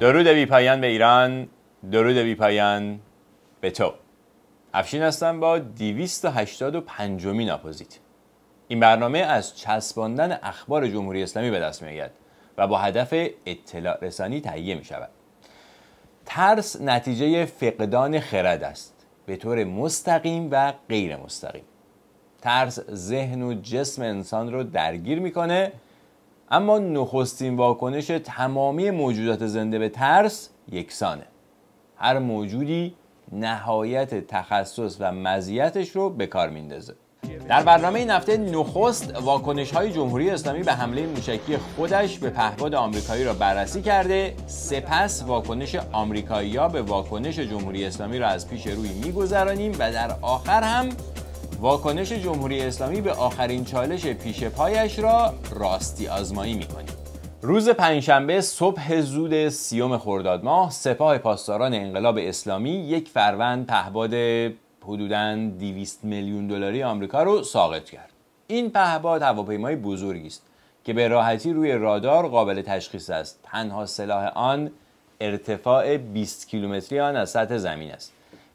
درود بی پایان به ایران، درود بی پایان به تو. افشین هستم با 285مین اپوزیت. این برنامه از چسباندن اخبار جمهوری اسلامی به دست می آید و با هدف اطلاع رسانی تهیه می شود. ترس نتیجه فقدان خرد است، به طور مستقیم و غیر مستقیم. ترس ذهن و جسم انسان رو درگیر میکنه، اما نخستین واکنش تمامی موجودات زنده به ترس یکسانه. هر موجودی نهایت تخصص و مزیتش رو به کار میندازه. در برنامه این هفته نخست واکنش‌های جمهوری اسلامی به حمله موشکی خودش به پهپاد آمریکایی را بررسی کرده، سپس واکنش آمریکایی‌ها به واکنش جمهوری اسلامی را از پیش روی می‌گذرانیم و در آخر هم واکنش جمهوری اسلامی به آخرین چالش پیش پایش را راستی آزمایی می‌کنیم. روز پنجشنبه صبح زود 30 خرداد ماه، سپاه پاسداران انقلاب اسلامی 1 فروند پهپاد حدوداً 200 میلیون دلاری آمریکا رو ساقط کرد. این پهپاد هواپیمای بزرگی است که به راحتی روی رادار قابل تشخیص است. تنها سلاح آن ارتفاع 20 کیلومتری آن از سطح زمین است.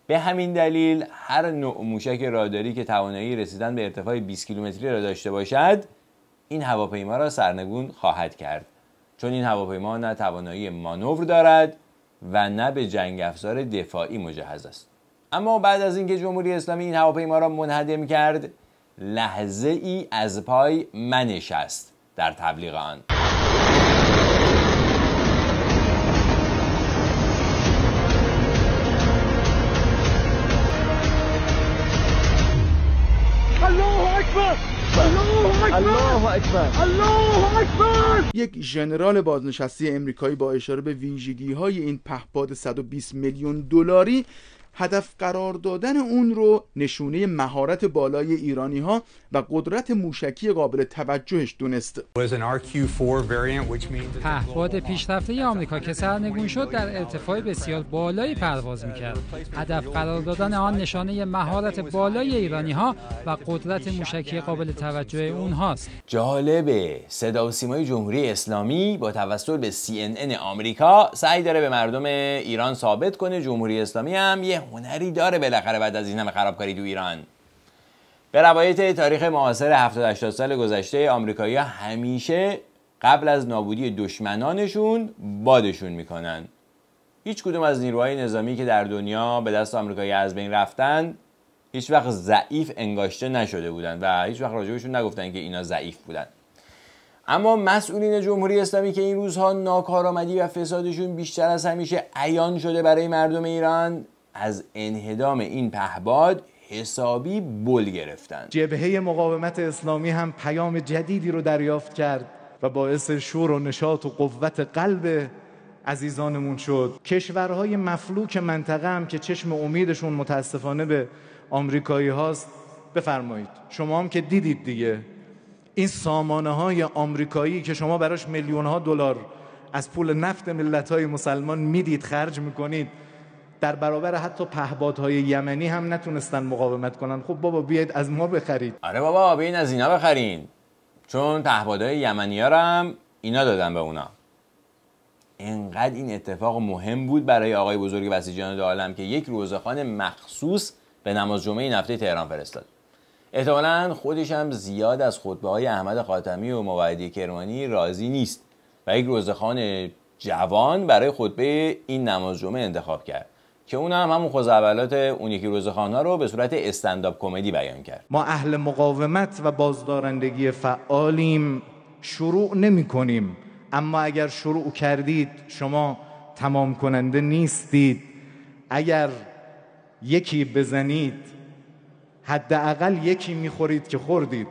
به همین دلیل هر نوع موشک راداری که توانایی رسیدن به ارتفاع 20 کیلومتری را داشته باشد، این هواپیما را سرنگون خواهد کرد، چون این هواپیما نه توانایی مانور دارد و نه به جنگ افزار دفاعی مجهز است. اما بعد از اینکه جمهوری اسلامی این هواپیما را منهدم کرد، لحظه ای از پای منشست در تبلیغ آن. الله اکبر. یک ژنرال بازنشسته امریکایی با اشاره به ویژگی‌های این پهپاد 120 میلیون دلاری هدف قرار دادن اون رو نشونه مهارت بالای ایرانی‌ها و قدرت موشکی قابل توجهش دونست. پهپاد پیشرفته آمریکا که سرنگون شد در ارتفاع بسیار بالایی پرواز می‌کرد. هدف قرار دادن آن نشانه مهارت بالای ایرانی‌ها و قدرت موشکی قابل توجه اونهاست. جالبه، صدا و سیمای جمهوری اسلامی با توسل به CNN آمریکا سعی داره به مردم ایران ثابت کنه جمهوری اسلامی هم یه هنری داره بالاخره بعد از این همه خرابکاری تو ایران. به روایت تاریخ معاصر 70-80 سال گذشته، آمریکایی‌ها همیشه قبل از نابودی دشمنانشون بادشون میکنن. هیچ کدوم از نیروهای نظامی که در دنیا به دست آمریکایی از بین رفتن هیچ وقت ضعیف انگاشته نشده بودن و هیچ وقت راجبشون نگفتن که اینا ضعیف بودن. اما مسئولین جمهوری اسلامی که این روزها ناکارآمدی و فسادشون بیشتر از همیشه عیان شده برای مردم ایران، از انهدام این پهپاد حسابی بل گرفتن. جبهه مقاومت اسلامی هم پیام جدیدی رو دریافت کرد و باعث شور و نشاط و قوت قلب عزیزانمون شد. کشورهای مفلوک منطقه هم که چشم امیدشون متاسفانه به آمریکایی هاست، بفرمایید شما هم که دیدید دیگه این سامانه های آمریکایی که شما براش میلیون ها دلار از پول نفت ملت های مسلمان میدید خرج میکنید، در برابر حتی پهپادهای یمنی هم نتونستن مقاومت کنن. خب بابا بیاید از ما بخرید. آره بابا بیاین از اینا بخرین، چون پهپادهای یمنی ها رو هم اینا دادن به اونا. اینقدر این اتفاق مهم بود برای آقای بزرگ بسیجیان دو عالم که یک روزخوان مخصوص به نماز جمعه این هفته تهران فرستاد. احتمالاً خودش هم زیاد از خطبه‌های احمد خاتمی و موحدی کرمانی راضی نیست و یک روزخوان جوان برای خطبه این نماز جمعه انتخاب کرد که اون هم همون خزعبلات اون یکی روزخوان‌ها رو به صورت استندآپ کمدی بیان کرد. ما اهل مقاومت و بازدارندگی فعالیم، شروع نمی‌کنیم، اما اگر شروع کردید شما تمام کننده نیستید. اگر یکی بزنید حداقل یکی میخورید که خوردید،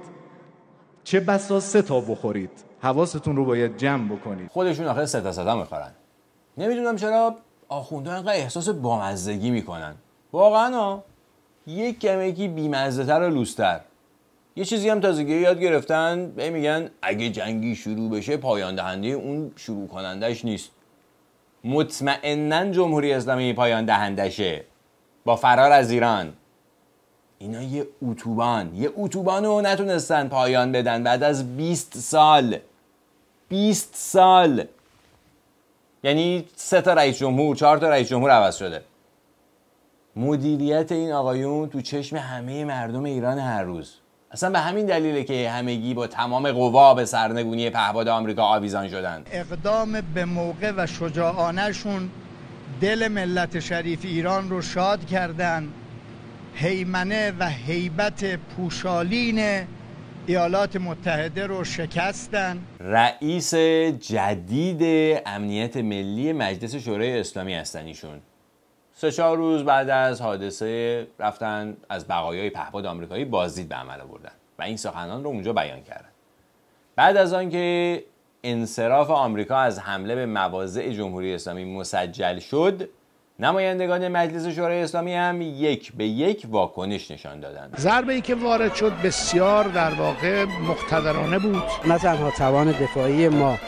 چه بسا 3 تا بخورید. حواستون رو باید جمع بکنید. خودشون آخر 3 تا 3 تا میخورن. نمیدونم چرا آخوندها اینقدر احساس بامزدگی میکنن. واقعا یک کمکی بیمزه‌تر و لوستر. یه چیزی هم تازگی یاد گرفتن، میگن اگه جنگی شروع بشه پایان دهنده اون شروع کنندش نیست. مطمئناً جمهوری اسلامی پایان دهندشه با فرار از ایران. اینا یه اتوبان رو نتونستن پایان بدن بعد از 20 سال. یعنی 3 تا رئیس جمهور، 4 تا رئیس جمهور عوض شده. مدیریت این آقایون تو چشم همه مردم ایران هر روز. اصلا به همین دلیله که همگی با تمام قوا به سرنگونی پهپاد آمریکا آویزان شدن. اقدام به موقع و شجاعانه‌شون دل ملت شریف ایران رو شاد کردن. هیمنه و هیبت پوشالین ایالات متحده رو شکستن. رئیس جدید امنیت ملی مجلس شورای اسلامی هستن ایشون. 3-4 روز بعد از حادثه رفتن از بقایای پهپاد آمریکایی بازدید به عمل آوردن و این سخنان رو اونجا بیان کردن. بعد از آنکه انصراف آمریکا از حمله به مواضع جمهوری اسلامی مسجل شد، نمایندگان مجلس شورای اسلامی هم 1 به 1 واکنش نشان دادند. ضربه‌ای که وارد شد بسیار در واقع مقتدرانه بود. نه تنها توان دفاعی ما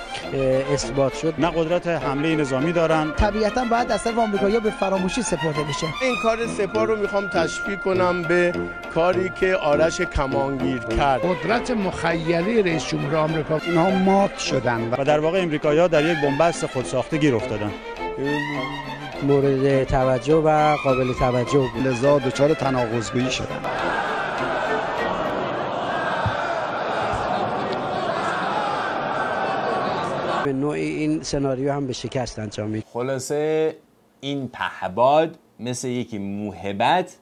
اثبات شد، نه قدرت حمله نظامی دارن. طبیعتاً باید اثر آمریکایی‌ها به فراموشی سپرده بشه. این کار سپاه رو میخوام تشبیه کنم به کاری که آرش کمانگیر کرد. قدرت مخیلی رئیس جمهور آمریکا، اینها مات شدن و در واقع امریکایی‌ها در یک بنبست خودساخته گیر افتادن. مورد توجه و قابل توجه بود، لذا دچار تناقض‌گویی شدن. به نوعی این سناریو هم به شکست انجامید. خلاصه این پهپاد مثل یک موهبت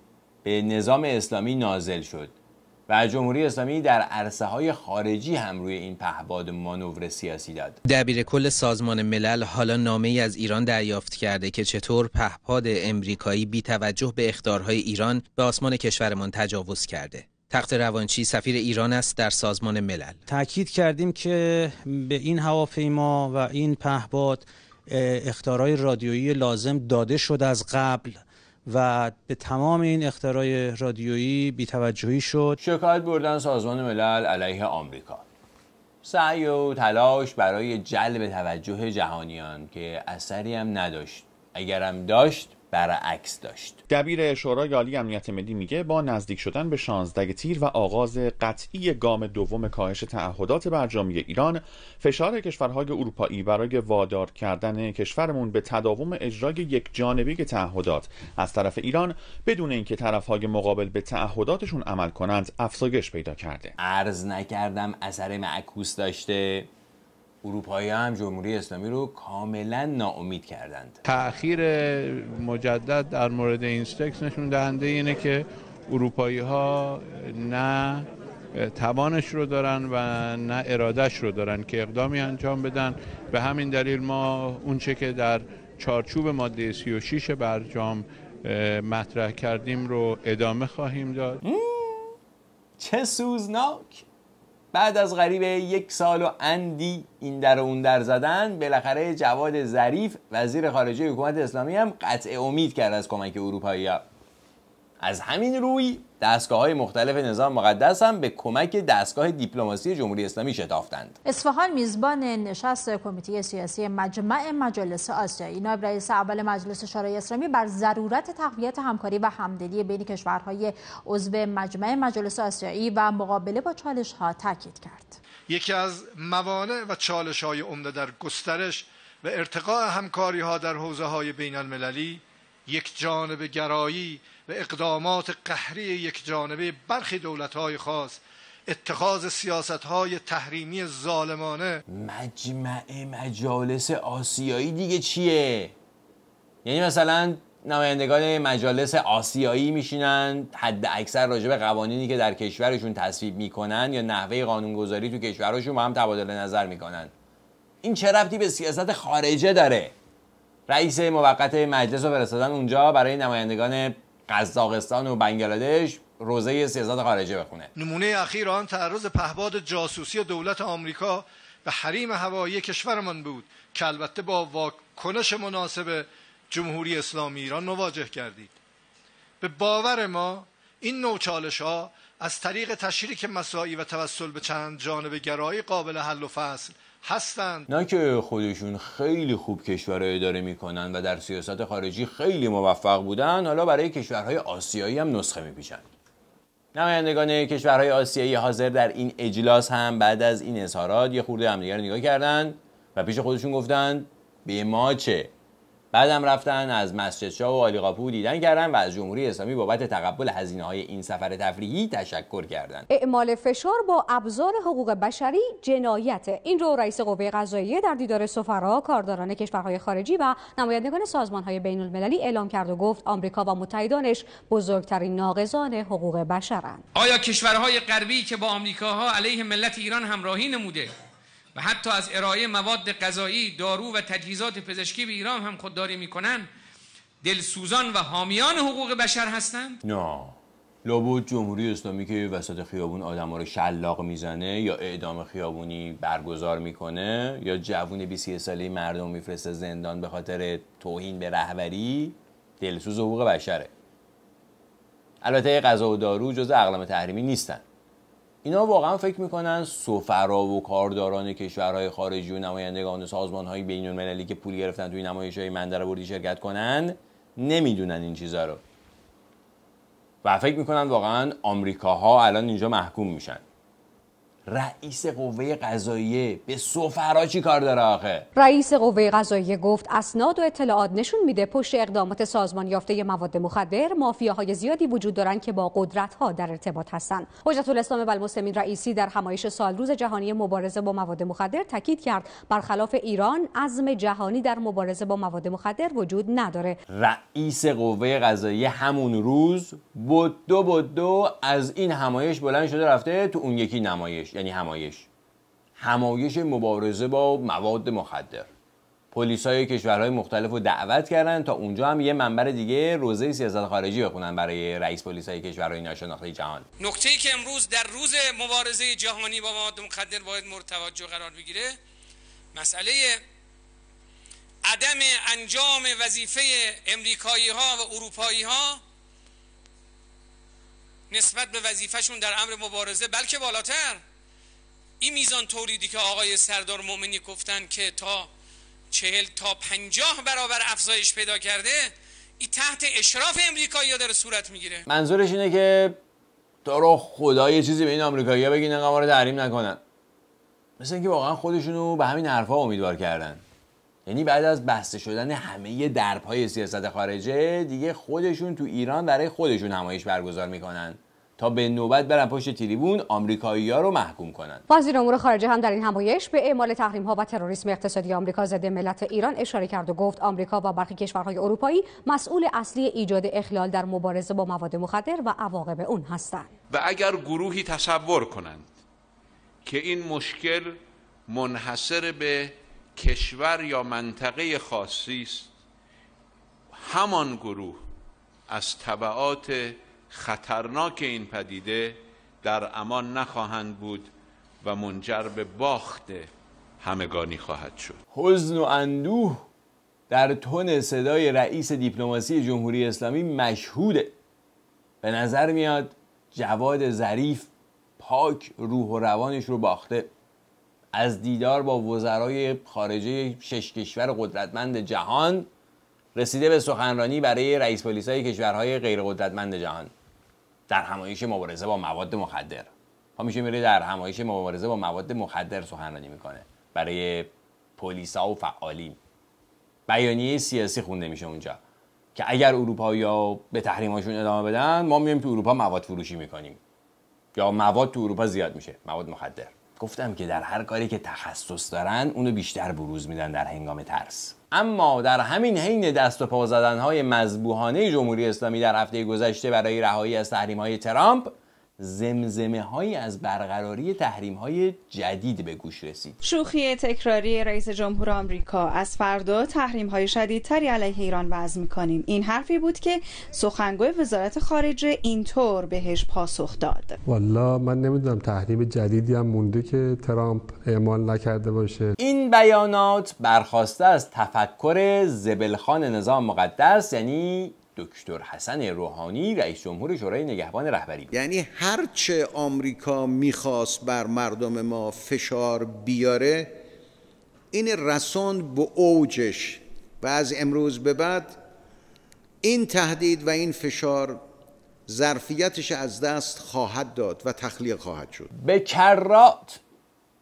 به نظام اسلامی نازل شد و جمهوری اسلامی در عرصه‌های خارجی هم روی این پهپاد مانور سیاسی داد. دبیرکل سازمان ملل حالا نامه‌ای از ایران دریافت کرده که چطور پهپاد امریکایی بی توجه به اخطارهای ایران به آسمان کشورمان تجاوز کرده. تخت روانچی سفیر ایران است در سازمان ملل. تأکید کردیم که به این هواپیما و این پهپاد اخطارهای رادیویی لازم داده شد از قبل و به تمام این اختراع رادیویی بی‌توجهی شد. شکایت بردن سازمان ملل علیه آمریکا. سعی و تلاش برای جلب توجه جهانیان که اثری هم نداشت. اگرم داشت برعکس داشت. دبیر شورای عالی امنیت ملی میگه با نزدیک شدن به 16 تیر و آغاز قطعی گام دوم کاهش تعهدات برجامی ایران، فشار کشورهای اروپایی برای وادار کردن کشورمون به تداوم اجرای یک جانبه تعهدات از طرف ایران بدون اینکه طرفهای مقابل به تعهداتشون عمل کنند افزایش پیدا کرده. عرض نکردم اثر معکوس داشته. اروپایی هم جمهوری اسلامی رو کاملا ناامید کردند. تأخیر مجدد در مورد این استکس نشون دهنده اینه که اروپایی ها نه توانش رو دارن و نه ارادش رو دارن که اقدامی انجام بدن. به همین دلیل ما اونچه که در چارچوب ماده 36 برجام مطرح کردیم رو ادامه خواهیم داد. چه سوزناک! بعد از قریب 1 سال و اندی این در و اون در زدن، بالاخره جواد ظریف وزیر خارجه حکومت اسلامی هم قطع امید کرد از کمک اروپایی‌ها. از همین روی دستگاه‌های مختلف نظام مقدس هم به کمک دستگاه دیپلماسی جمهوری اسلامی شتافتند. اصفهان میزبان نشست کمیته سیاسی مجمع مجالس آسیایی. نایب رئیس اول مجلس شورای اسلامی بر ضرورت تقویت همکاری و همدلی بین کشورهای عضو مجمع مجالس آسیایی و مقابله با چالش‌ها تاکید کرد. یکی از موانع و چالش‌های عمده در گسترش و ارتقاء همکاری‌ها در حوزه‌های بین‌المللی یک جانبه گرایی و اقدامات قهری یک جانبه برخی دولت‌های خاص، اتخاذ سیاست‌های تحریمی ظالمانه. مجمع مجالس آسیایی دیگه چیه؟ یعنی مثلا نمایندگان مجالس آسیایی میشینن حد اکثر راجع به قوانینی که در کشورشون تصویب میکنن یا نحوه قانونگذاری تو کشورشون با هم تبادل نظر میکنن. این چه ربطی به سیاست خارجه داره؟ رئیس موقت مجلس رو فرستادن اونجا برای نمایندگان قزاقستان و بنگلادش روزه سیاست خارجه بخونه. نمونه اخیر آن تعرض پهپاد جاسوسی دولت آمریکا به حریم هوایی کشورمان بود که البته با واکنش مناسب جمهوری اسلامی ایران مواجه کردید. به باور ما این نوع چالش‌ها از طریق تشریک مساعی و توسل به چند جانبه گرایی قابل حل و فصل هستند. نه که خودشون خیلی خوب کشور رو اداره میکنن و در سیاست خارجی خیلی موفق بودن، حالا برای کشورهای آسیایی هم نسخه میپیچن. نمایندگان کشورهای آسیایی حاضر در این اجلاس هم بعد از این اظهارات یه خورده همدیگه رو نگاه کردن و پیش خودشون گفتن به ما چه؟ بعدم رفتن از مسجد شاه و عالیقاپو دیدن کردن و از جمهوری اسلامی بابت تقبل هزینه‌های این سفر تفریحی تشکر کردند. اعمال فشار با ابزار حقوق بشری جنایت. این رو رئیس قوه قضاییه در دیدار سفرا، کارداران کشورهای خارجی و نمایندگان سازمان‌های بین‌المللی اعلام کرد و گفت آمریکا و متحدانش بزرگترین ناقضان حقوق بشرند. آیا کشورهای غربی که با آمریکاها علیه ملت ایران همراهی نموده و حتی از ارائه مواد غذایی، دارو و تجهیزات پزشکی به ایران هم خودداری میکنن دلسوزان و حامیان حقوق بشر هستند؟ نه. لابد جمهوری اسلامی که وسط خیابون آدم‌ها رو شلاق میزنه یا اعدام خیابونی برگزار میکنه یا جوون 20 ساله مردم میفرسته زندان به خاطر توهین به رهبری، دلسوز حقوق بشره. البته غذا و دارو جزء اقلام تحریمی نیستن. اینا واقعا فکر میکنن سفرا و کارداران کشورهای خارجی و نمایندگان سازمانهای بین‌المللی که پول گرفتن توی نمایش‌های مندره‌بردی شرکت کنن نمیدونن این چیزا رو و فکر میکنن واقعا آمریکاها الان اینجا محکوم میشن. رئیس قوه قضاییه به سفرا چی کار داره آخه؟ رئیس قوه قضاییه گفت اسناد و اطلاعات نشون میده پشت اقدامات سازمان یافته مواد مخدر مافیاهای زیادی وجود دارن که با قدرت‌ها در ارتباط هستن. حجت الاسلام و المسلمین رئیسی در همایش سالروز جهانی مبارزه با مواد مخدر تاکید کرد برخلاف ایران عزم جهانی در مبارزه با مواد مخدر وجود نداره. رئیس قوه قضاییه همون روز بدو از این همایش بلند شده رفته تو اون یکی نمایش، یعنی همایش مبارزه با مواد مخدر. پلیسای کشورهای مختلف رو دعوت کردن تا اونجا هم یه منبر دیگه روزه سیاست خارجی بخونن برای رئیس پلیسای کشورهای ناشناخته جهان. نکته‌ای که امروز در روز مبارزه جهانی با مواد مخدر باید مورد توجه قرار بگیره مسئله عدم انجام وظیفه امریکایی‌ها و اروپایی‌ها نسبت به وظیفه‌شون در امر مبارزه، بلکه بالاتر این میزان تولیدی که آقای سردار مومنی گفتن که تا 40 تا 50 برابر افزایش پیدا کرده، این تحت اشراف امریکایی‌ها داره صورت میگیره. منظورش اینه که تو رو خدا یه چیزی به این آمریکایی‌ها بگین انقدر ما رو تحریم نکنن. مثل اینکه واقعا خودشونو به همین حرفا امیدوار کردن. یعنی بعد از بسته شدن همه درپای سیاست خارجه دیگه خودشون تو ایران برای خودشون همایش برگزار میکنن تا به نوبت برن پشت تریبون آمریکایی‌ها رو محکوم کنن. وزیر امور خارجه هم در این همایش به اعمال تحریم‌ها و تروریسم اقتصادی آمریکا ضد ملت ایران اشاره کرد و گفت آمریکا و برخی کشورهای اروپایی مسئول اصلی ایجاد اخلال در مبارزه با مواد مخدر و عواقب اون هستند. و اگر گروهی تصور کنند که این مشکل منحصر به کشور یا منطقه خاصی است، همان گروه از تبعات خطرناک این پدیده در امان نخواهند بود و منجر به باخت همگانی خواهد شد. حزن و اندوه در تون صدای رئیس دیپلماسی جمهوری اسلامی مشهوده. به نظر میاد جواد ظریف پاک روح و روانش رو باخته. از دیدار با وزرای خارجه 6 کشور قدرتمند جهان رسیده به سخنرانی برای رئیس پلیسای کشورهای غیر قدرتمند جهان در همایش مبارزه با مواد مخدر. همیشه میره در همایش مبارزه با مواد مخدر سخنرانی میکنه برای پلیسا و فعالین. بیانیه سیاسی خونده میشه اونجا که اگر اروپایی‌ها به تحریماشون ادامه بدن ما میایم تو اروپا مواد فروشی میکنیم یا مواد تو اروپا زیاد میشه، مواد مخدر. گفتم که در هر کاری که تخصص دارن اونو بیشتر بروز میدن در هنگام ترس. اما در همین حین دست و پا زدن‌های مذبوحانه جمهوری اسلامی در هفته گذشته برای رهایی از تحریم‌های ترامپ، زمزمه‌هایی از برقراری تحریم‌های جدید به گوش رسید. شوخی تکراری رئیس جمهور آمریکا از فردا تحریم‌های شدیدتری علیه ایران وضع می‌کنیم. این حرفی بود که سخنگوی وزارت خارجه اینطور بهش پاسخ داد. والا من نمیدونم تحریم جدیدی هم مونده که ترامپ اعمال نکرده باشه. این بیانات برخواسته از تفکر زبلخان نظام مقدس، یعنی دکتر حسن روحانی، رئیس جمهور شورای نگهبان رهبری. یعنی هرچه آمریکا میخواست بر مردم ما فشار بیاره این رساند به اوجش و از امروز به بعد این تهدید و این فشار ظرفیتش از دست خواهد داد و تخلیه خواهد شد. به کرات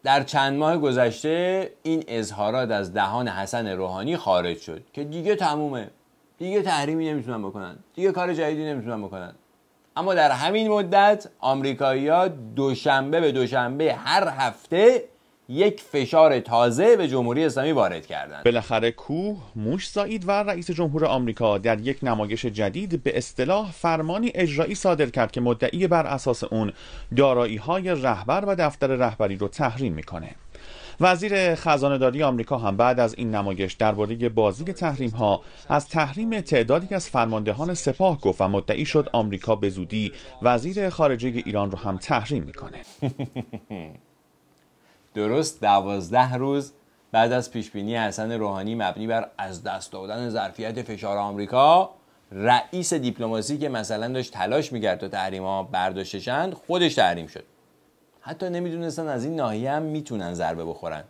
در چند ماه گذشته این اظهارات از دهان حسن روحانی خارج شد که دیگه تمومه، دیگه تحریمی نمیتونن بکنن، دیگه کار جدیدی نمیتونن بکنن. اما در همین مدت آمریکایی‌ها دوشنبه به دوشنبه هر هفته یک فشار تازه به جمهوری اسلامی وارد کردند. بالاخره کوه موش زایید و رئیس جمهور آمریکا در یک نمایش جدید به اصطلاح فرمانی اجرایی صادر کرد که مدعی بر اساس اون دارایی‌های رهبر و دفتر رهبری رو تحریم میکنه. وزیر خزانه‌داری آمریکا هم بعد از این نمایش درباره بازی تحریم‌ها از تحریم تعدادی از فرماندهان سپاه گفت و مدعی شد آمریکا به زودی وزیر خارجه ایران رو هم تحریم میکنه. درست 12 روز بعد از پیشبینی حسن روحانی مبنی بر از دست دادن ظرفیت فشار آمریکا، رئیس دیپلماسی که مثلا داشت تلاش می‌کرد تا تحریم‌ها برداشتشن خودش تحریم شد. حتی نمیدونستن از این ناحیه هم میتونن ضربه بخورن.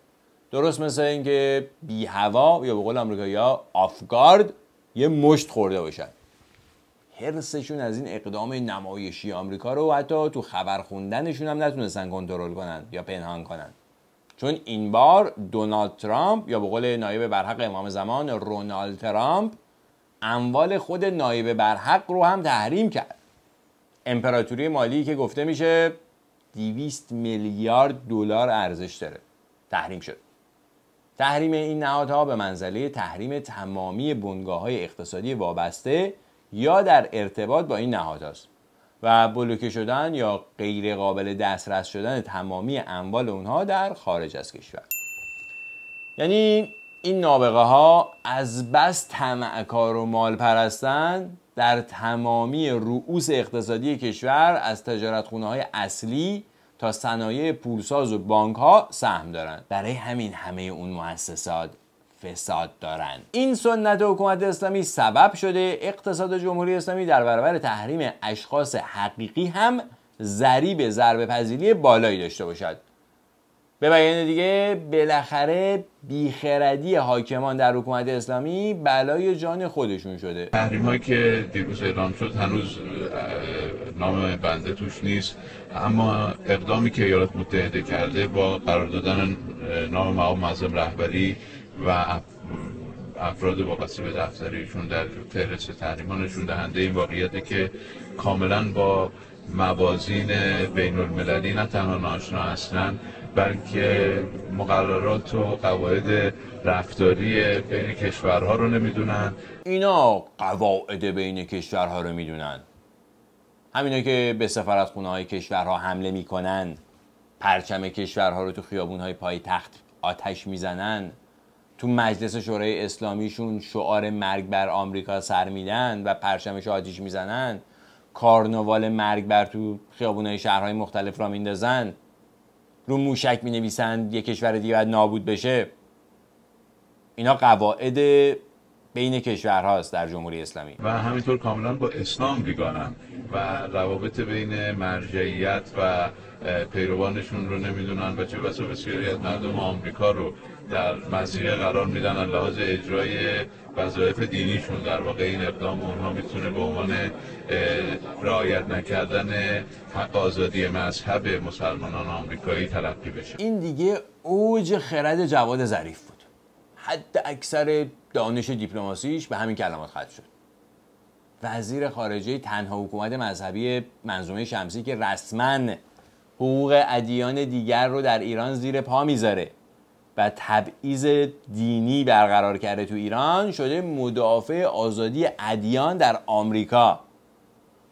درست مثل اینکه بی هوا یا به قول آمریکایی‌ها آفگارد یه مشت خورده باشن. حرصشون از این اقدام نمایشی آمریکا رو حتی تو خبر خوندنشون هم نتونستن کنترل کنن یا پنهان کنن. چون این بار دونالد ترامپ یا به قول نایب برحق امام زمان رونالد ترامپ اموال خود نایب برحق رو هم تحریم کرد. امپراتوری مالی که گفته میشه 200 میلیارد دلار ارزش داره تحریم شد. تحریم این نهادها به منزله تحریم تمامی بنگاه‌های اقتصادی وابسته یا در ارتباط با این نهادهاست و بلوکه شدن یا غیر قابل دسترس شدن تمامی اموال اونها در خارج از کشور. یعنی این نابغه ها از بس طمعکار و مال پرستن در تمامی رؤوس اقتصادی کشور از تجارتخونه های اصلی تا صنایع پولساز و بانک ها سهم دارن. برای همین همه اون مؤسسات فساد دارن. این سنت حکومت اسلامی سبب شده اقتصاد جمهوری اسلامی در برابر تحریم اشخاص حقیقی هم ضریب ضربه پذیری بالایی داشته باشد. به بیان دیگه بالاخره بیخردی حاکمان در حکومت اسلامی بلای جان خودشون شده. تحریم‌هایی که دیروز اعلام شد هنوز نام بنده توش نیست، اما اقدامی که ایالات متحده کرده با قرار دادن نام مقام معظم رهبری و افراد وابسته به دفتریشون در فهرست تحریم‌ها نشون دهنده این واقعیته که کاملا با موازین بین المللی نه تنها ناآشنا هستند، بلکه مقررات و قواعد رفتاری بین کشورها رو نمیدونن. اینا قواعد بین کشورها رو میدونن، همینا که به سفارتخونه‌های کشورها حمله میکنن، پرچم کشورها رو تو خیابون‌های پایتخت آتش میزنن، تو مجلس شورای اسلامیشون شعار مرگ بر آمریکا سر میدن و پرچمش آتش میزنن، کارناوال مرگ بر تو خیابون‌های شهرهای مختلف را میندازن، رو موشک مینویسن یک کشور دیگه باید نابود بشه. اینا قواعد بین کشورهاست در جمهوری اسلامی و همینطور کاملا با اسلام بیگانن و روابط بین مرجعیت و پیروانشون رو نمیدونن و چه بسا بسیاری از مردم آمریکا رو در مسیر قرار میدن از لحاظ اجرای وظایف دینیشون. در واقع این اقدام اونها میتونه به عنوان رعایت نکردن حق آزادی مذهب مسلمانان آمریکایی تلقی بشه. این دیگه اوج خرد جواد ظریف بود. حد اکثر دانش دیپلماسیش به همین کلمات ختم شد. وزیر خارجه تنها حکومت مذهبی منظومه شمسی که رسما حقوق ادیان دیگر رو در ایران زیر پا میذاره و تبعیض دینی برقرار کرده تو ایران، شده مدافع آزادی ادیان در آمریکا.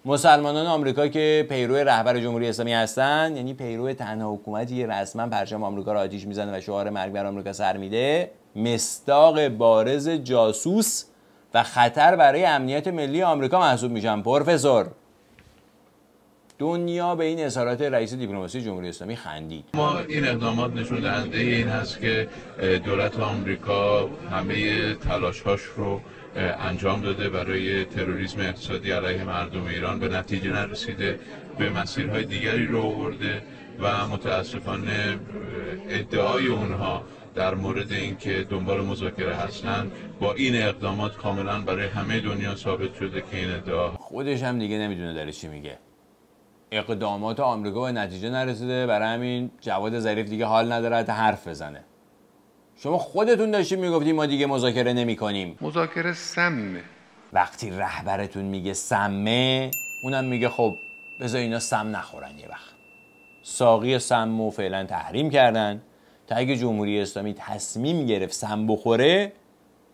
مسلمانان آمریکا که پیرو رهبر جمهوری اسلامی هستن، یعنی پیرو تنها حکومتی که رسما پرچم آمریکا رو آتش میزنه و شعار مرگ بر آمریکا سر میده، مصداق بارز جاسوس و خطر برای امنیت ملی آمریکا محسوب میشن. پروفسور، دنیا به این اظهارات رئیس دیپلماسی جمهوری اسلامی خندید. ما این اقدامات نشون دهنده این هست که دولت آمریکا همه تلاش‌هاش رو انجام داده برای تروریسم اقتصادی علیه مردم ایران، به نتیجه نرسیده، به مسیرهای دیگری رو آورده و متاسفانه ادعای اونها در مورد اینکه دنبال مذاکره هستن با این اقدامات کاملا برای همه دنیا ثابت شده که این ادعا خودش هم دیگه نمیدونه داره چی میگه. اقدامات آمریکا به نتیجه نرسیده، برای همین جواد ظریف دیگه حال نداره تا حرف بزنه. شما خودتون داشتید میگفتید ما دیگه مذاکره نمی‌کنیم. مذاکره سمه. وقتی رهبرتون میگه سمه، اونم میگه خب بذار اینا سم نخورن یه وقت. ساقی سمو فعلا تحریم کردن تا اگه جمهوری اسلامی تصمیم گرفت سم بخوره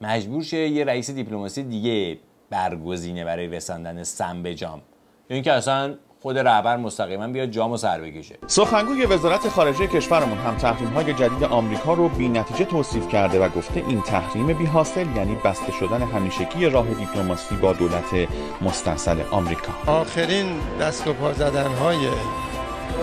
مجبور شه یه رئیس دیپلماسی دیگه برگزینه برای رساندن سم به جام، یا اینکه اصلا خود رهبر مستقیما بیاد جامو سر بکشه. سخنگوی وزارت خارجه کشورمون هم تحریم‌های جدید آمریکا رو بی‌نتیجه توصیف کرده و گفته این تحریم بی‌حاصل یعنی بسته شدن همیشگی راه دیپلماسی با دولت مستأصل آمریکا. آخرین دست و پا زدن‌های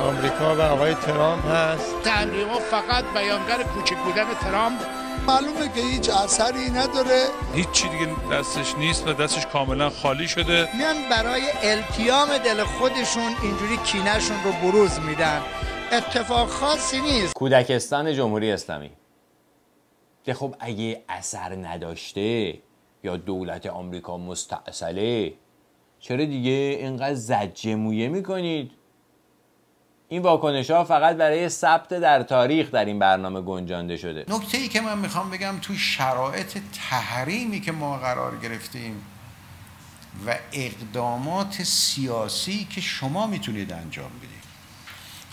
آمریکا و آقای ترامپ هست. تحریم‌ها فقط بیانگر کوچک بودن ترامپ، معلومه که هیچ اثری نداره، هیچ چی دیگه دستش نیست و دستش کاملا خالی شده. میان برای التیام دل خودشون اینجوری کینه‌شون رو بروز میدن. اتفاق خاصی نیست. کودکستان جمهوری اسلامی که خب اگه اثر نداشته یا دولت آمریکا مستأصله، چرا دیگه اینقدر زجه مویه میکنید؟ این واکنش ها فقط برای ثبت در تاریخ در این برنامه گنجانده شده. نکته ای که من میخوام بگم تو شرایط تحریمی که ما قرار گرفتیم و اقدامات سیاسی که شما میتونید انجام بدید،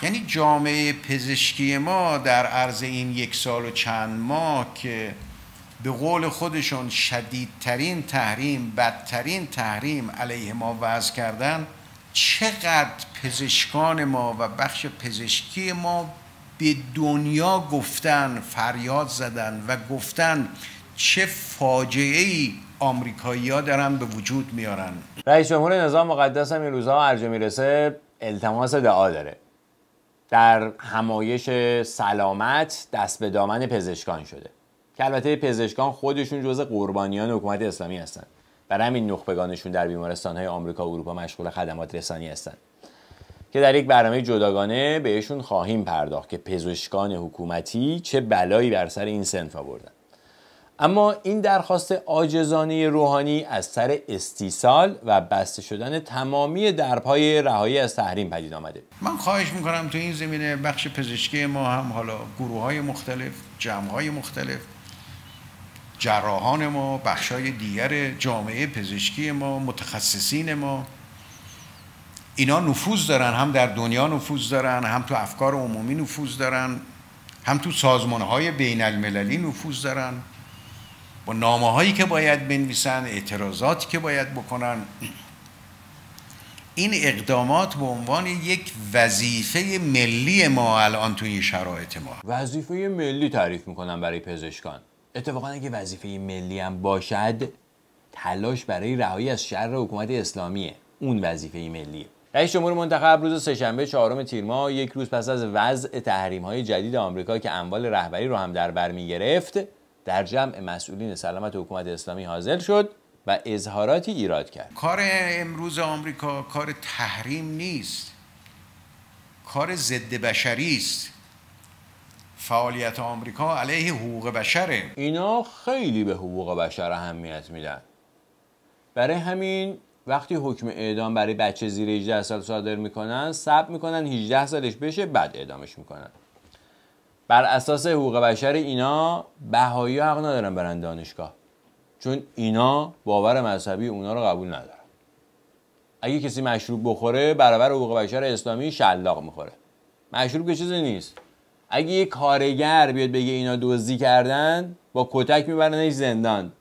یعنی جامعه پزشکی ما در عرض این 1 سال و چند ماه که به قول خودشون شدیدترین تحریم، بدترین تحریم علیه ما وضع کردن، چقدر پزشکان ما و بخش پزشکی ما به دنیا گفتن، فریاد زدن و گفتن چه فاجعه‌ای آمریکایی‌ها دارن به وجود میارن. رئیس جمهور نظام مقدس هم این روزها هر جا میرسه التماس دعا داره. در همایش سلامت دست به دامن پزشکان شده که البته پزشکان خودشون جزء قربانیان حکومت اسلامی هستند. برای همین نخبگانشون در بیمارستان‌های آمریکا و اروپا مشغول خدمات رسانی هستند که در یک برنامه جداگانه بهشون خواهیم پرداخت که پزشکان حکومتی چه بلایی بر سر این صنف آوردن. اما این درخواست عاجزانه روحانی از سر استیصال و بسته شدن تمامی درپای رهایی از تحریم پدید آمده. من خواهش میکنم تو این زمینه بخش پزشکی ما هم، حالا گروه‌های مختلف، جمع‌های مختلف، جراحان ما، بخشای دیگر جامعه پزشکی ما، متخصصین ما، اینا نفوذ دارن، هم در دنیا نفوذ دارن، هم تو افکار عمومی نفوذ دارن، هم تو سازمان‌های بین المللی نفوذ دارن، با نامه‌هایی که باید بنویسن، اعتراضاتی که باید بکنن. این اقدامات به عنوان یک وظیفه ملی ما الان تو این شرایط ما وظیفه ملی تعریف میکنن برای پزشکان. اتفاقا اگه وظیفه ملی هم باشد، تلاش برای رهایی از شر حکومت اسلامیه، اون وظیفه ملیه. رئیس جمهور منتخب روز سه‌شنبه 4 تیر ماه، یک روز پس از وضع تحریم‌های جدید آمریکا که اموال رهبری رو هم در بر می‌گرفت، در جمع مسئولین سلامت حکومت اسلامی حاضر شد و اظهاراتی ایراد کرد. کار امروز آمریکا کار تحریم نیست، کار ضد بشری است. فعالیت آمریکا علیه حقوق بشره. اینا خیلی به حقوق بشر اهمیت میدن. برای همین وقتی حکم اعدام برای بچه زیر 18 سال صادر میکنن، صبر میکنن 18 سالش بشه بعد اعدامش میکنن. بر اساس حقوق بشر اینا بهایی حق ندارن برن دانشگاه، چون اینا باور مذهبی اونا رو قبول ندارن. اگه کسی مشروب بخوره برابر حقوق بشر اسلامی شلاق میخوره. مشروب که چیزی نیست. اگه یه کارگر بیاد بگه اینا دزدی کردن، با کتک میبرنش زندان.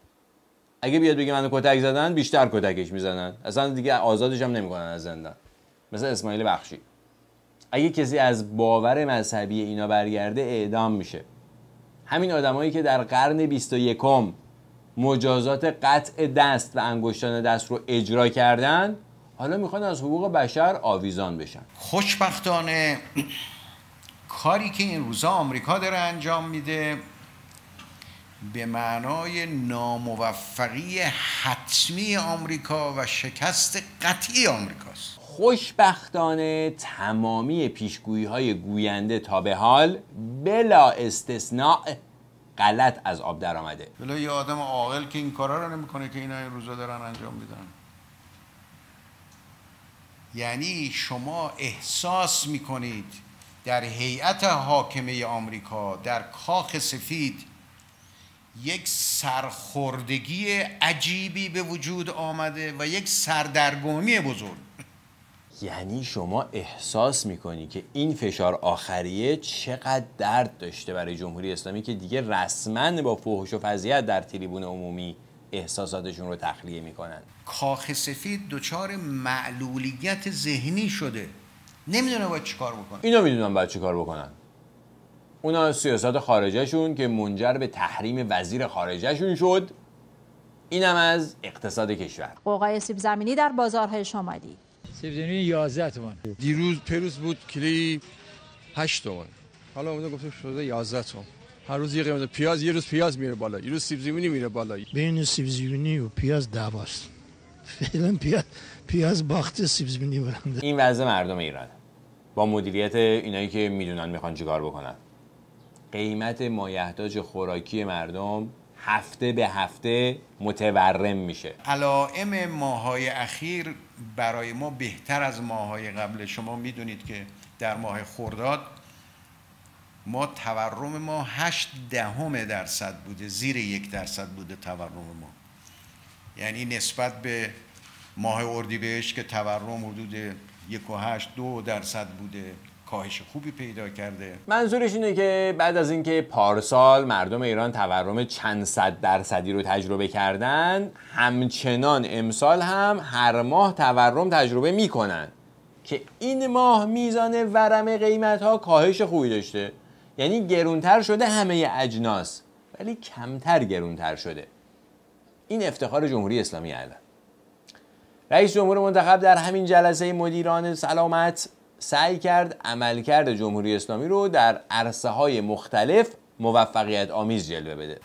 اگه بیاد بگه منو کتک زدن، بیشتر کتکش میزنن، اصلا دیگه آزادش هم نمیکنن از زندان. مثل اسماعیل بخشی. اگه کسی از باور مذهبی اینا برگرده اعدام میشه. همین آدمایی که در قرن 21 مجازات قطع دست و انگشتان دست رو اجرا کردن، حالا میخوان از حقوق بشر آویزان بشن. خوشبختانه کاری که این روزا آمریکا داره انجام میده به معنای ناموفقی حتمی آمریکا و شکست قطعی آمریکاست. خوشبختانه تمامی پیشگویی‌های گوینده تا به حال بلا استثناء غلط از آب در آمده. بلا یه آدم عاقل که این کارا رو نمیکنه که اینا این روزا دارن انجام میدن. یعنی شما احساس میکنید در هیئت حاکمه آمریکا، در کاخ سفید، یک سرخوردگی عجیبی به وجود آمده و یک سردرگمی بزرگ. یعنی شما احساس میکنی که این فشار آخریه چقدر درد داشته برای جمهوری اسلامی که دیگه رسما با فحش و فضیحت در تریبون عمومی احساساتشون رو تخلیه میکنن. کاخ سفید دچار معلولیت ذهنی شده، نمیدونه باید چیکار بکنه. اینا میدونن باید چیکار بکنن. اونا سیاست خارجهشون که منجر به تحریم وزیر خارجهشون شد، اینم از اقتصاد کشور. قوقای سیب زمینی در بازارهای شمالی. سیب زمینی 11 تومان. پیروز بود کیلویی 8 تومان. حالا اونا گفتم شده 11 تومان. هر روز یه قیمت پیاز، یه روز پیاز میره بالا، یه روز سیب زمینی میره بالا. بین سیب زمینی و پیاز دعواست. فعلا پیاز باخت، سیب زمینی برنده. این وضع مردم ایران با مدیریت اینایی که میدونن میخوان چیکار بکنن. قیمت مایحتاج خوراکی مردم هفته به هفته متورم میشه. علائم ماه‌های اخیر برای ما بهتر از ماه‌های قبل. شما میدونید که در ماه خرداد ما تورم ما 0.8% بوده، زیر 1% بوده تورم ما. یعنی نسبت به ماه اردیبهشت که تورم حدود 1.8-2% بوده، کاهش خوبی پیدا کرده. منظورش اینه که بعد از اینکه پارسال مردم ایران تورم چند صد درصدی رو تجربه کردن، همچنان امسال هم هر ماه تورم تجربه میکنن که این ماه میزان ورم قیمت ها کاهش خوبی داشته. یعنی گرونتر شده همه اجناس ولی کمتر گرونتر شده. این افتخار جمهوری اسلامی الان. رئیس جمهور منتخب در همین جلسه مدیران سلامت سعی کرد عملکرد جمهوری اسلامی رو در عرصه‌های مختلف موفقیت آمیز جلوه بده.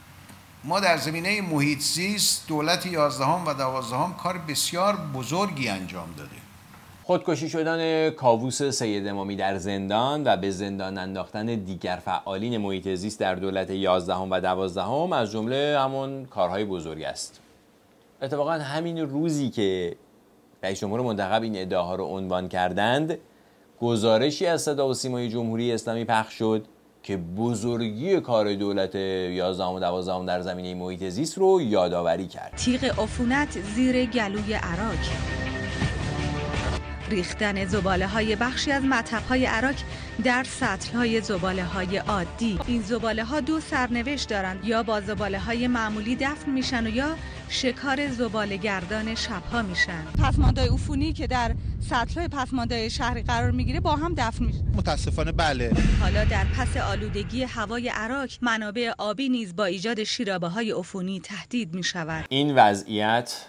ما در زمینه محیط زیست دولت 11 و 12 کار بسیار بزرگی انجام داده. خودکشی شدن کاووس سید امامی در زندان و به زندان انداختن دیگر فعالین محیط زیست در دولت 11 و 12 از جمله همون کارهای بزرگ است. اتفاقا همین روزی که رئیس جمهور منتخب این ادعاها رو عنوان کردند، گزارشی از صدا و سیمای جمهوری اسلامی پخش شد که بزرگی کار دولت 11 و 12 در زمینه محیط زیست رو یادآوری کرد. تیغ عفونت زیر گلوی عراق، ریختن زباله‌های بخشی از مطب‌های عراق در سطل‌های زباله‌های عادی. این زباله‌ها دو سرنوشت دارند، یا با زباله‌های معمولی دفن میشن و یا شکار زباله‌گردان شب‌ها میشن. پسماندهای عفونی که در سطل‌های پسماندهای شهری قرار میگیره با هم دفن میشن. متاسفانه بله. حالا در پس آلودگی هوای عراق، منابع آبی نیز با ایجاد شیرابه‌های عفونی تهدید میشود. این وضعیت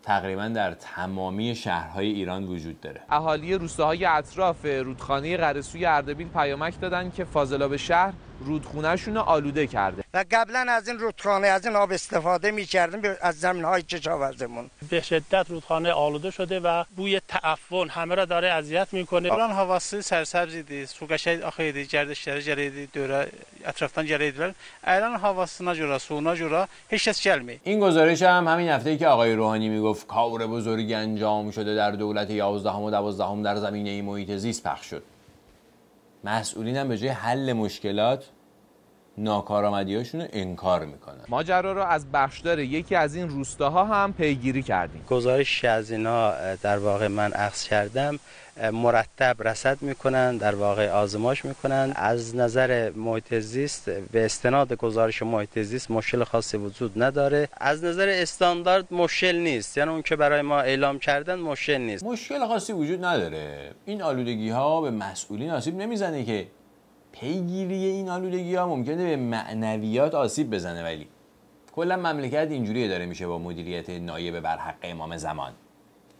تقریبا در تمامی شهرهای ایران وجود داره. اهالی روستاهای اطراف رودخانه قره‌سوی اردبیل پیامک دادن که فاضلاب شهر رودخونه‌شون رو آلوده کرده و قبلا از این رودخانه از این آب استفاده می‌کردیم از زمین‌های کشاورزیمون. به شدت رودخانه آلوده شده و بوی تعفن همه را داره اذیت می‌کنه. الان هواسی سرسبزی دی، سوگشای آخیدی گردشگر جریدی دوره اطرافtan جریدیler. الان havasına جورا سونا جورا هیچ کس gelmiyor. این گزارش هم همین هفته‌ای که آقای روحانی میگفت کار بزرگی انجام شده در دولت 11 و 12 در زمینه محیط زیست پخش شد. مسئولین هم به جای حل مشکلات ناکارآمدی‌هاشون رو انکار میکنن. ماجرا رو از بخشدار یکی از این روستاها هم پیگیری کردیم. گزارش از اینا در واقع من اخذ کردم، مرتب رصد میکنن، در واقع آزمایش میکنن. از نظر محیط زیست به استناد گزارش محیط زیست مشکل خاصی وجود نداره. از نظر استاندارد مشکل نیست، یعنی اون که برای ما اعلام کردن مشکل نیست. مشکل خاصی وجود نداره. این آلودگی ها به مسئولین آسیب نمیزنه که پیگیری این آلودگی ها ممکنه به معنویات آسیب بزنه، ولی کلا مملکت اینجوری اداره میشه با مدیریت نایب برحق امام زمان.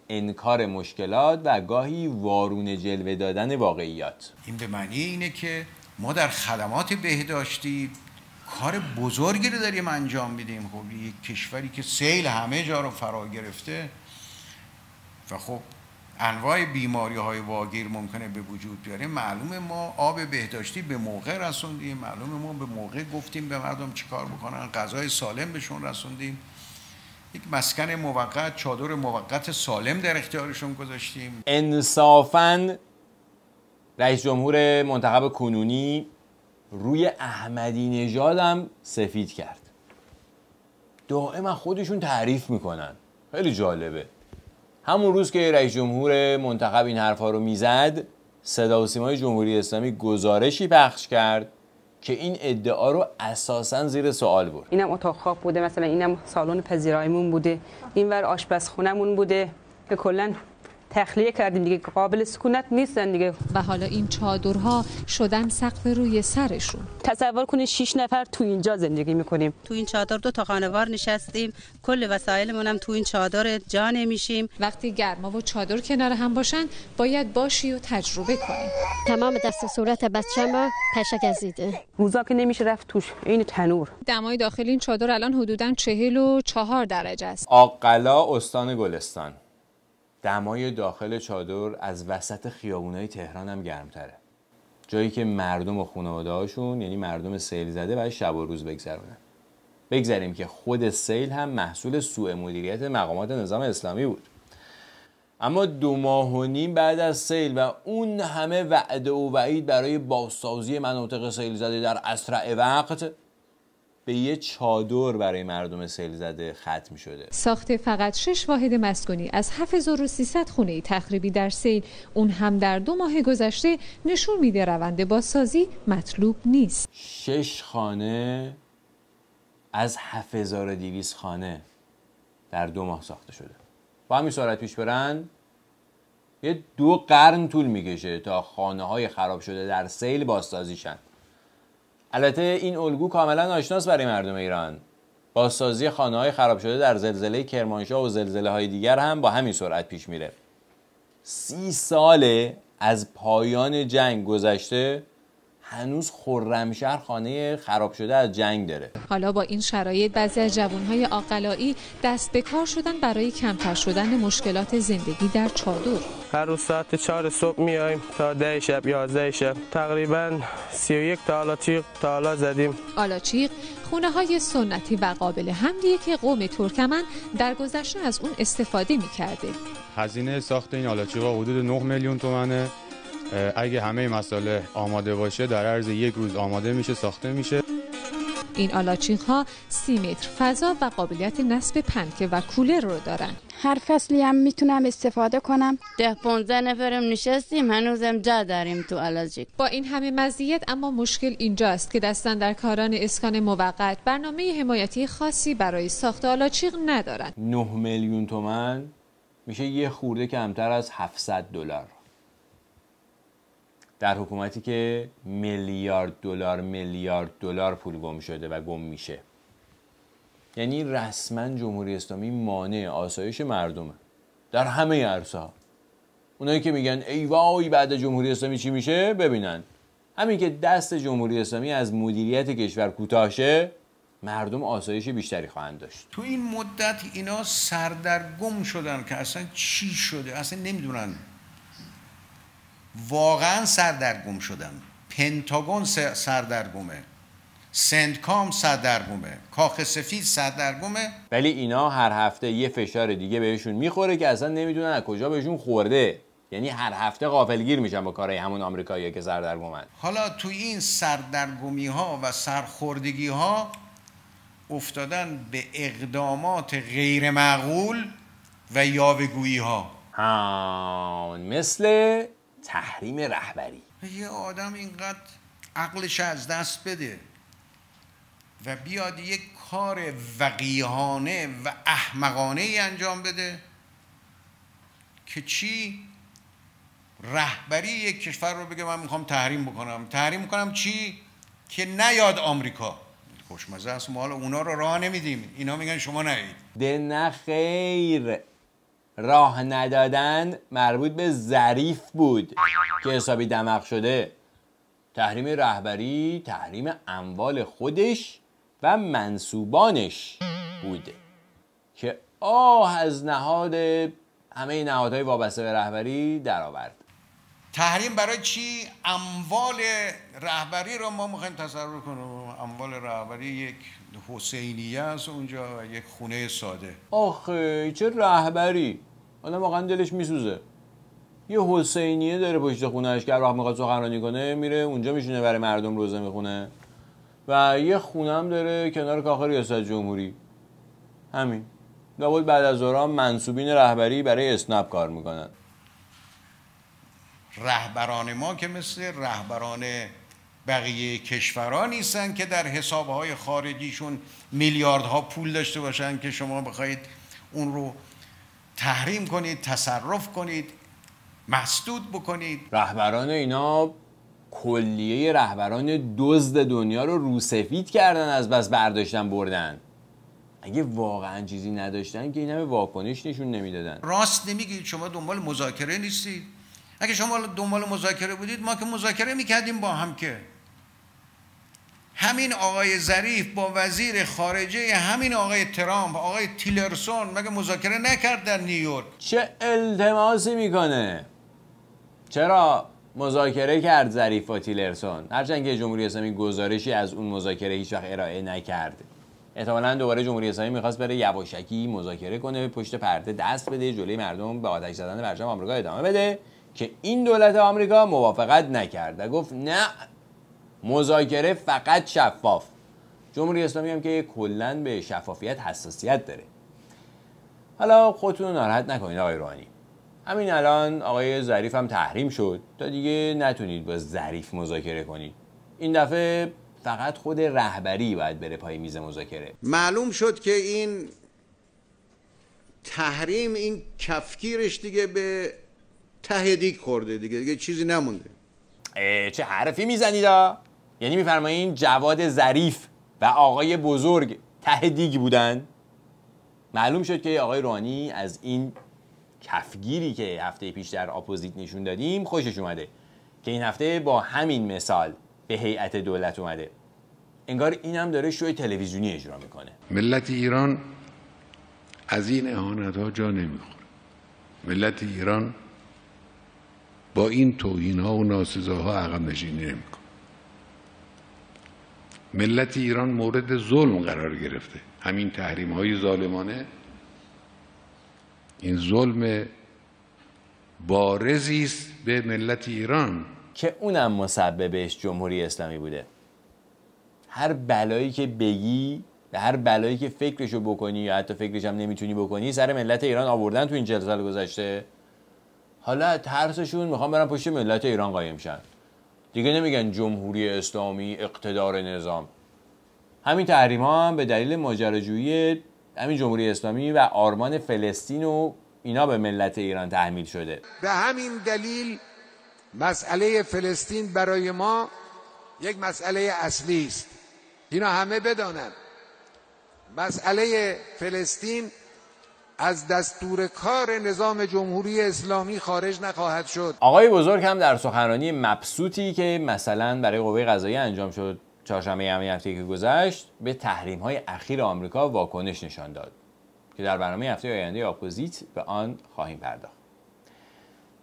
انکار مشکلات و گاهی وارونه جلوه دادن واقعیات. این به معنی اینه که ما در خدمات بهداشتی کار بزرگی رو داریم انجام میدیم. خب یک کشوری که سیل همه جا رو فرا گرفته و خب انواع بیماری‌های واگیر ممکنه به وجود بیاره. معلومه ما آب بهداشتی به موقع رسوندیم، معلومه ما به موقع گفتیم به مردم چیکار بکنن، غذای سالم بهشون رسوندیم یک مسکن موقت، چادر موقت سالم در اختیارشون گذاشتیم. انصافاً رئیس جمهور منتخب کنونی روی احمدی نژاد هم سفید کرد. دائما خودشون تعریف میکنن. خیلی جالبه. همون روز که رئیس جمهور منتخب این حرفا رو میزد، صدا و سیمای جمهوری اسلامی گزارشی پخش کرد که این ادعا رو اساساً زیر سوال برد. اینم اتاق خواب بوده، مثلا اینم سالن پذیراییمون بوده، اینور آشپزخونه‌مون بوده که کلاً تخلیه کردیم دیگه، قابل سکونت نیستن دیگه. و حالا این چادرها شدن سقف روی سرشون. تصور کنید 6 نفر تو اینجا زندگی میکنیم. تو این چادر 2 تا خانوار نشستیم، کل وسایلمون هم تو این چادر جا نمیشیم. وقتی گرما و چادر کنار هم باشن باید باشی و تجربه کنی. تمام دست صورت بچه‌م پشک گزیده. روزا که نمیشه رفت توش، این تنور. دمای داخل این چادر الان حدوداً 44 درجه است. آقلا استان گلستان. دمای داخل چادر از وسط خیابونای تهران هم گرمتره. جایی که مردم و خانواده‌هاشون، یعنی مردم سیل زده، باید شب و روز بگذرونن. بگذاریم که خود سیل هم محصول سوء مدیریت مقامات نظام اسلامی بود. اما 2 ماه و نیم بعد از سیل و اون همه وعده و وعید برای بازسازی مناطق سیل زده در اسرع وقت، به یه چادر برای مردم سیل زده ختم شده. ساخت فقط 6 واحد مسکونی از 7300 خونه تخریبی در سیل، اون هم در 2 ماه گذشته، نشون میده روند بازسازی مطلوب نیست. 6 خانه از 7200 خانه در 2 ماه ساخته شده. با همین سرعت پیش برن یه 2 قرن طول میکشه تا خانه‌های خراب شده در سیل بازسازی شن. البته این الگو کاملا آشناس برای مردم ایران. بازسازی خانه‌های خراب شده در زلزله کرمانشاه و زلزله‌های دیگر هم با همین سرعت پیش میره. 30 ساله از پایان جنگ گذشته، هنوز خرمشهر خانه خراب شده از جنگ داره. حالا با این شرایط بعضی از جوانهای عاقلایی دست به کار شدن برای کمتر شدن مشکلات زندگی در چادر. هر روز ساعت 4 صبح میایم تا 10 شب 11 شب، تقریبا 31 تا آلاچیق تا حالا زدیم. آلاچیق خونه های سنتی و قابل حملیه که قوم ترکمن در گذشته از اون استفاده میکرده. هزینه ساخت این آلاچیق‌ها حدود 9 میلیون تومانه. اگه همه مسائل آماده باشه در عرض 1 روز آماده میشه، ساخته میشه. این آلاچیق‌ها 30 متر فضا و قابلیت نصب پنکه و کولر رو دارن. هر فصلی هم میتونم استفاده کنم. 10-15 نفرم نشستیم، هنوزم جا داریم تو آلاچیق. با این همه مزیت اما مشکل اینجاست که دستاندرکاران اسکان موقت برنامه حمایتی خاصی برای ساخت آلاچیق ندارن. 9 میلیون تومان میشه یه خورده کمتر از $700. در حکومتی که میلیارد دلار پول گم شده و گم میشه. یعنی رسما جمهوری اسلامی مانع آسایش مردمه در همه عرصه‌ها. اونایی که میگن ای وای بعد جمهوری اسلامی چی میشه، ببینن همین که دست جمهوری اسلامی از مدیریت کشور کوتاه شه، مردم آسایش بیشتری خواهند داشت. تو این مدت اینا سردرگم شدن که اصلا چی شده، اصلا نمیدونن. واقعا سردرگم شدن. پنتاگون سردرگمه، سندکام سردرگمه، کاخ سفید سردرگمه. ولی اینا هر هفته یه فشار دیگه بهشون میخوره که اصلا نمیدونن از کجا بهشون خورده. یعنی هر هفته غافلگیر میشن با کارهای همون آمریکایی‌ها که سردرگمن. حالا تو این سردرگمی ها و سرخوردگی ها افتادن به اقدامات غیر معقول و یاوه‌گویی ها. مثل تحریم رهبری. یه آدم اینقدر عقلش از دست بده و بیاد یک کار وقیحانه و احمقانه ای انجام بده که چی؟ رهبری یک کشور رو بگه من میخوام تحریم بکنم. تحریم میکنم چی؟ که نیاد آمریکا. خوشمزه است، ما حالا اونا رو راه نمیدیم، اینا میگن شما نهید. ده نه خیر، راه ندادن مربوط به ظریف بود که حسابی دمق شده. تحریم رهبری تحریم اموال خودش و منسوبانش بوده که آه از نهاد همه نهادهای وابسته به رهبری در آورد. تحریم برای چی؟ اموال رهبری رو ما میخوایم تصرف کنیم. اموال رهبری یک حسینیه است اونجا و یک خونه ساده. آخه چه رهبری؟ آدم واقعا دلش میسوزه. یه حسینیه داره پشت خونه‌اش که هر وقت میخواد سخنرانی کنه میره اونجا میشینه برای مردم روزه میخونه و یه خونه هم داره کنار کاخ ریاست جمهوری. همین. لابد بعد از ظهر منصوبین رهبری برای اسنپ کار میکنن. رهبران ما که مثل رهبران بقیه کشورها نیستن که در حسابهای خارجیشون میلیاردها پول داشته باشن که شما بخواید اون رو تحریم کنید، تصرف کنید، مسدود بکنید. رهبران اینا کلیه رهبران دزد دنیا رو روسفید کردن، از بس برداشتن بردن. اگه واقعا چیزی نداشتن که این همه واکنش نشون نمیدادن. راست نمیگید؟ شما دنبال مذاکره نیستید؟ اگه شما دنبال مذاکره بودید ما که مذاکره میکردیم با هم. که همین آقای ظریف با وزیر خارجه همین آقای ترامپ، آقای تیلرسون، مگه مذاکره نکرد در نیویورک؟ چه التماسی میکنه؟ چرا مذاکره کرد ظریف با تیلرسون؟ هرچند که جمهوری اسلامی گزارشی از اون مذاکره هیچ وقت ارائه نکرد. احتمالاً دوباره جمهوری اسلامی میخواست بره یواشکی مذاکره کنه، پشت پرده دست بده، جلوی مردم به آتش زدن برجام آمریکا ادامه بده، که این دولت آمریکا موافقت نکرد و گفت نه، مذاکره فقط شفاف. جمهوری اسلامی هم که کلاً به شفافیت حساسیت داره. حالا خودتون رو ناراحت نکنید آقای روحانی. همین الان آقای ظریف هم تحریم شد تا دیگه نتونید با ظریف مذاکره کنید. این دفعه فقط خود رهبری باید بره پای میز مذاکره. معلوم شد که این تحریم، این کفگیرش دیگه به ته دیگ خورده، دیگه چیزی نمونده. چه حرفی میزنید؟ یعنی میفرمایین جواد ظریف و آقای بزرگ ته دیگ بودن؟ معلوم شد که آقای روحانی از این کفگیری که هفته پیش در اپوزیت نشون دادیم خوشش اومده که این هفته با همین مثال به هیئت دولت اومده. انگار اینم داره شوی تلویزیونی اجرا میکنه. ملت ایران از این اهانت‌ها جا نمیخوره. ملت ایران با این توهین‌ها و ناسزاها عقب نشینی نمیکنه. ملت ایران مورد ظلم قرار گرفته. همین تحریم‌های ظالمانه این ظلم بارزی است به ملت ایران که اونم مسببش جمهوری اسلامی بوده. هر بلایی که بگی و هر بلایی که فکرشو بکنی یا حتی فکرش هم نمیتونی بکنی سر ملت ایران آوردن تو این 40 سال گذشته. حالا ترسشون میخوان برن پشت ملت ایران قایم شن. دیگه نمیگن جمهوری اسلامی اقتدار نظام. همین تحریم ها هم به دلیل ماجراجویی همین جمهوری اسلامی و آرمان فلسطین و اینا به ملت ایران تحمیل شده. به همین دلیل مسئله فلسطین برای ما یک مسئله اصلی است. اینا همه بدانند. مسئله فلسطین از دستور کار نظام جمهوری اسلامی خارج نخواهد شد. آقای بزرگ هم در سخنرانی مبسوطی که مثلا برای قوه قضاییه انجام شد چهارشنبه همین هفته که گذشت به تحریم‌های اخیر آمریکا واکنش نشان داد که در برنامه هفته آینده اپوزیت به آن خواهیم پرداخت.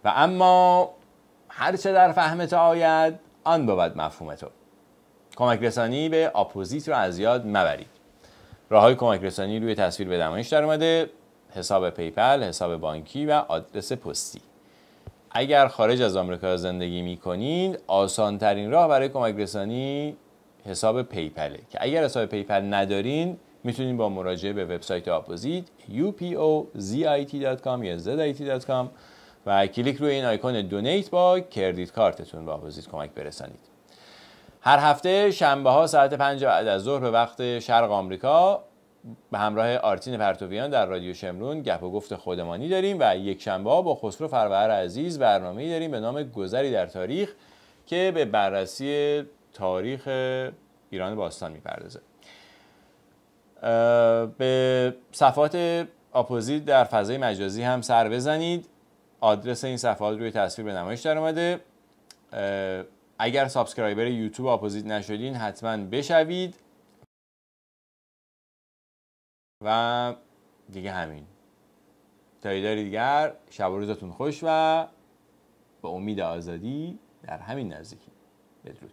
و اما هر چه در فهمت آید آن بود مفهوم تو. کمک رسانی به اپوزیت رو از یاد مبرید. راههای کمک رسانی روی تصویر به نمایش در اومده: حساب پیپل، حساب بانکی و آدرس پستی. اگر خارج از آمریکا زندگی می‌کنید آسان ترین راه برای کمک رسانی حساب پیپله که اگر حساب پیپل ندارین میتونید با مراجعه به وبسایت اپوزیت upozit.com یا zit.com و کلیک روی این آیکون دونیت با کردیت کارتتون به اپوزیت کمک برسانید. هر هفته شنبه ها ساعت 5 بعد از ظهر به وقت شرق آمریکا به همراه آرتین پرتویان در رادیو شمرون گپ و گفت خودمانی داریم و یک شنبه ها با خسرو فرور عزیز برنامه‌ای داریم به نام گذری در تاریخ که به بررسی تاریخ ایران باستان میپردازه. به صفحات اپوزیت در فضای مجازی هم سر بزنید. آدرس این صفحات روی تصویر به نمایش در اومده. اگر سابسکرایبر یوتیوب اپوزیت نشدین حتما بشوید. و دیگه همین. تا دیداری دیگر، شب و روزتون خوش و به با امید آزادی در همین نزدیکی. بدرود.